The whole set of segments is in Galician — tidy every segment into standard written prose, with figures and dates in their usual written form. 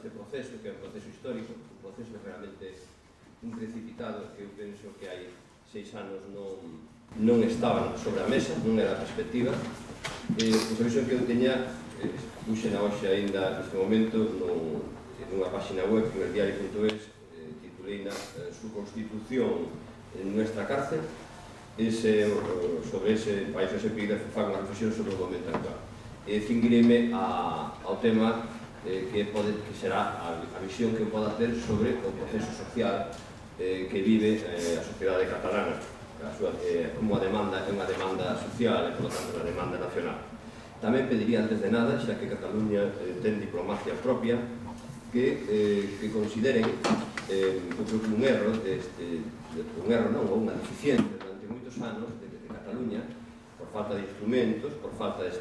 este proceso, que é un proceso histórico, un proceso realmente un precipitado que eu penso que hai 6 anos non estaban sobre a mesa, non era a perspectiva. Pois a visión que eu teña, puxe na hoxe ainda neste momento nunha página web, en el diario.es, titulei su constitución en nuestra cárcel. Sobre ese país, ese epígrafe, fago unha reflexión sobre o momento actual. Cinguireme ao tema que será a visión que eu poda ter sobre o proceso social que vive a sociedade catalana, como a demanda é unha demanda social e, por lo tanto, unha demanda nacional. Tamén pediría, antes de nada, xa que Cataluña ten diplomacia propia, que consideren, eu creo que un erro non, ou unha deficiencia durante moitos anos de Cataluña, por falta de instrumentos, por falta de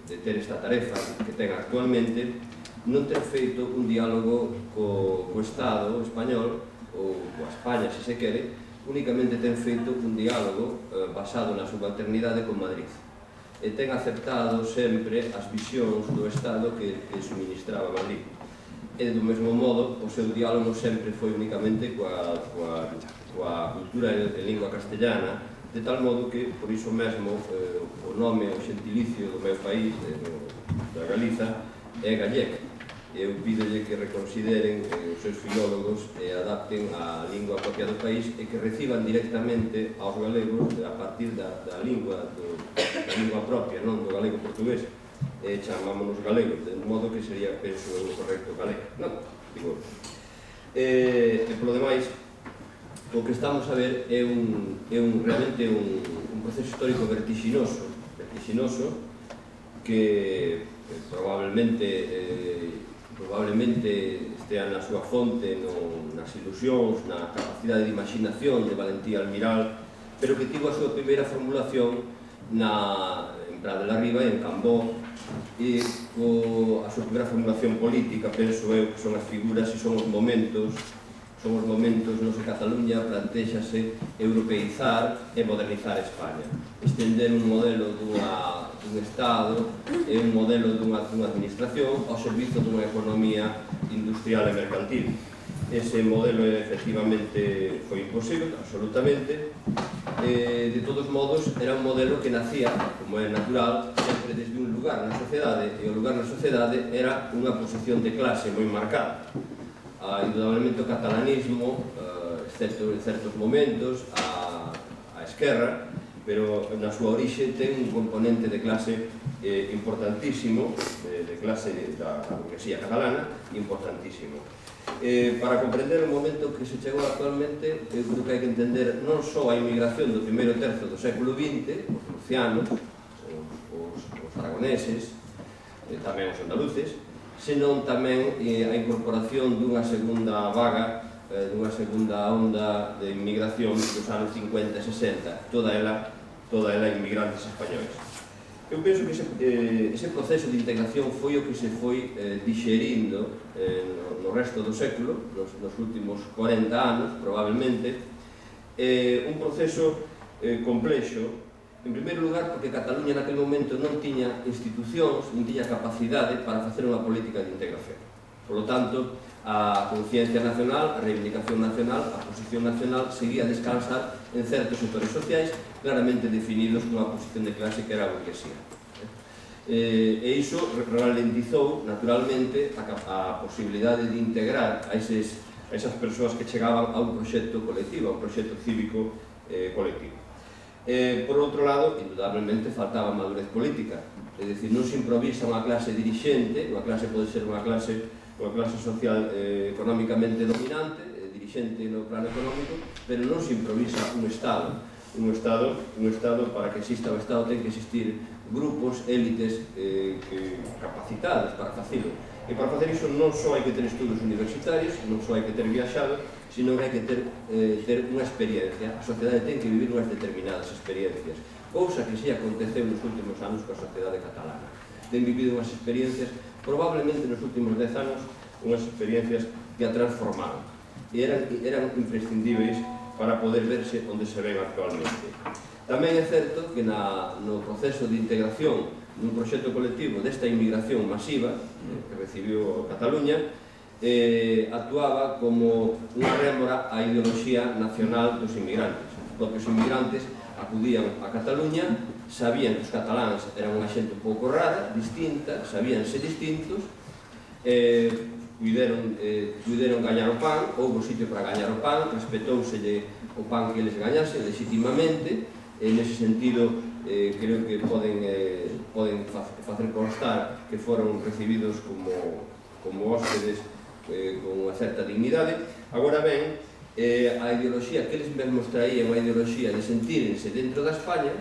ter esta tarefa que ten actualmente, non ter feito un diálogo co Estado español, ou coa España, se se quere, únicamente ten feito un diálogo basado na subalternidade con Madrid. E ten aceptado sempre as visións do Estado que suministraba Madrid. E do mesmo modo, o seu diálogo sempre foi únicamente coa cultura en lingua castellana, de tal modo que, por iso mesmo, o nome, o xentilicio do meu país, da Galiza, é gallec. Eu pídolle que reconsideren os seus filólogos e adapten a lingua propia do país e que reciban directamente aos galegos a partir da lingua propia, non do galego portugués. Chamámonos galegos, de modo que sería, penso, o correcto galego. Non, digo. E, polo demais, o que estamos a ver é realmente un proceso histórico vertiginoso que probablemente estea na súa fonte nas ilusións, na capacidade de imaginación de Valentía Almiral, pero que tivo a súa primeira formulación en Prat de la Riba e en Cambó, e a súa primeira formulación política, penso eu, que son as figuras e son os momentos nos que Cataluña plantéxase europeizar e modernizar España, estender un modelo dun Estado e un modelo dunha administración ao servizo dunha economía industrial e mercantil. Ese modelo efectivamente foi imposible, absolutamente. De todos modos, era un modelo que nacía, como é natural, sempre desde un lugar na sociedade, e o lugar na sociedade era unha posición de clase moi marcada. Indudablemente o catalanismo, excepto en certos momentos, a esquerra, pero na súa orixe ten un componente de clase importantísimo, de clase da burguesía catalana, importantísimo. Para comprender o momento que se chegou actualmente, eu creo que hai que entender non só a inmigración do primeiro terzo do século XX, os murcianos, os aragoneses, tamén os andaluces, senón tamén a incorporación dunha segunda vaga, dunha segunda onda de inmigración dos anos 50 e 60, toda ela inmigrantes españoles. Eu penso que ese proceso de integración foi o que se foi dixerindo no resto do século, nos últimos 40 anos, probablemente, un proceso complexo. En primeiro lugar, porque Cataluña naquele momento non tiña institucións, non tiña capacidade para facer unha política de integración. Por lo tanto, a conciencia nacional, a reivindicación nacional, a posición nacional seguía a descansar en certos sectores sociais claramente definidos nunha posición de clase que era a burguesía. E iso ralentizou, naturalmente, a posibilidade de integrar a esas persoas que chegaban a un proxecto colectivo, a un proxecto cívico colectivo. Por outro lado, indudablemente, faltaba madurez política, é dicir, non se improvisa unha clase dirixente, unha clase pode ser unha clase social económicamente dominante, dirixente no plano económico, pero non se improvisa un Estado. Un Estado, para que exista o Estado, ten que existir grupos, élites capacitados para facilo. E para facer iso non só hai que ter estudos universitarios, non só hai que ter viaxado, sino que hai que ter unha experiencia. A sociedade ten que vivir unhas determinadas experiencias, cousa que si aconteceu nos últimos anos coa sociedade catalana. Ten vivido unhas experiencias, probablemente nos últimos 10 anos, unhas experiencias que a transformaron e eran imprescindíveis para poder verse onde se ven actualmente. Tamén é certo que no proceso de integración nun proxecto colectivo desta inmigración masiva que recibiu Cataluña, actuaba como unha rémora á ideoloxía nacional dos inmigrantes. Os propios inmigrantes acudían a Cataluña, sabían que os cataláns eran unha xente un pouco rara, distinta, sabíanse distintos, puideron gañar o pan, houve sitio para gañar o pan, respetouselle o pan que eles gañasen legitimamente. Nese sentido, creo que poden facer constar que foron recibidos como hóspedes con unha certa dignidade. Agora ben, a ideoloxía que eles mesmos traían, a ideoloxía de sentírense dentro da España,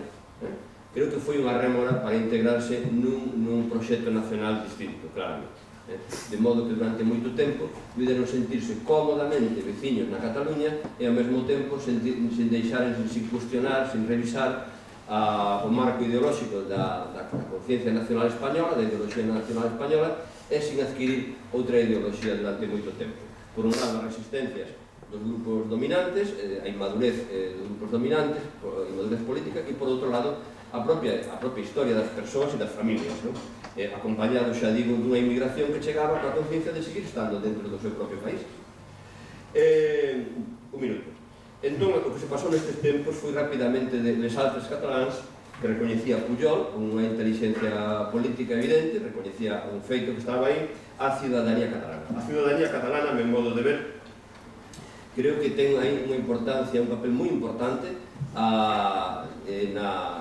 creo que foi unha rémora para integrarse nun proxecto nacional distinto, claro. De modo que durante moito tempo puderon sentirse cómodamente veciños na Cataluña e ao mesmo tempo sen deixaren, sin cuestionar, sin revisar o marco ideolóxico da conciencia nacional española, da ideoloxía nacional española, e sin adquirir outra ideoloxía durante moito tempo. Por un lado, as resistencias dos grupos dominantes, a inmadurez dos grupos dominantes, a inmadurez política, e por outro lado, a propia historia das persoas e das familias, acompañado, xa digo, dunha inmigración que chegaba coa conciencia de seguir estando dentro do seu propio país. Un minuto. Entón, o que se pasou nestes tempos foi rapidamente de les altres cataláns, que recoñecía Pujol con unha inteligencia política evidente, recoñecía un feito que estaba aí, a ciudadanía catalana. A ciudadanía catalana, a meu modo de ver, creo que ten aí unha importancia, un papel moi importante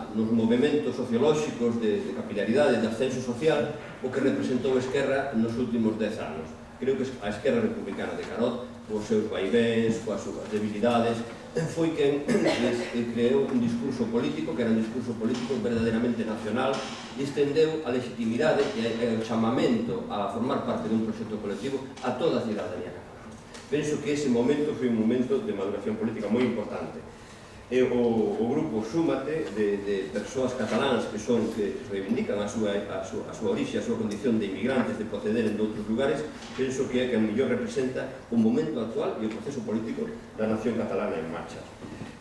nos movimentos sociolóxicos de capilaridade, de ascenso social, o que representou a Esquerra nos últimos 10 anos. Creo que a Esquerra Republicana de Carod, cos seus vaivés, coas súas debilidades, foi quen creou un discurso político, que era un discurso político verdadeiramente nacional, e estendeu a legitimidade e o chamamento a formar parte dun proxecto colectivo a toda a ciudadanía catalana. Penso que ese momento foi un momento de maduración política moi importante. O grupo Súmate, de persoas cataláns que reivindican a súa orixe, a súa condición de inmigrantes, de procederen de outros lugares, penso que é que a mellor representa o momento actual e o proceso político da nación catalana en marcha.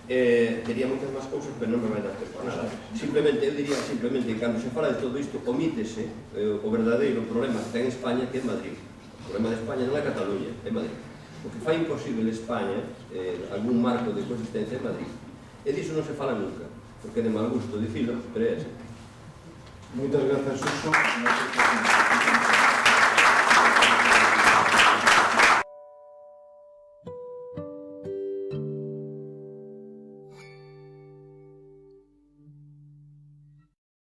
Tería moitas máis cousas, pero non me vai dar tempo a nada. Eu diría simplemente que cando se fala de todo isto, omítese o verdadeiro problema que ten España, que é Madrid. O problema de España non é Cataluña, é Madrid. O que fai imposible España, algún marco de coexistencia, é Madrid. E diso non se fala nunca, porque é de mal gusto dicilo, pero é así. Moitas grazas, Suso.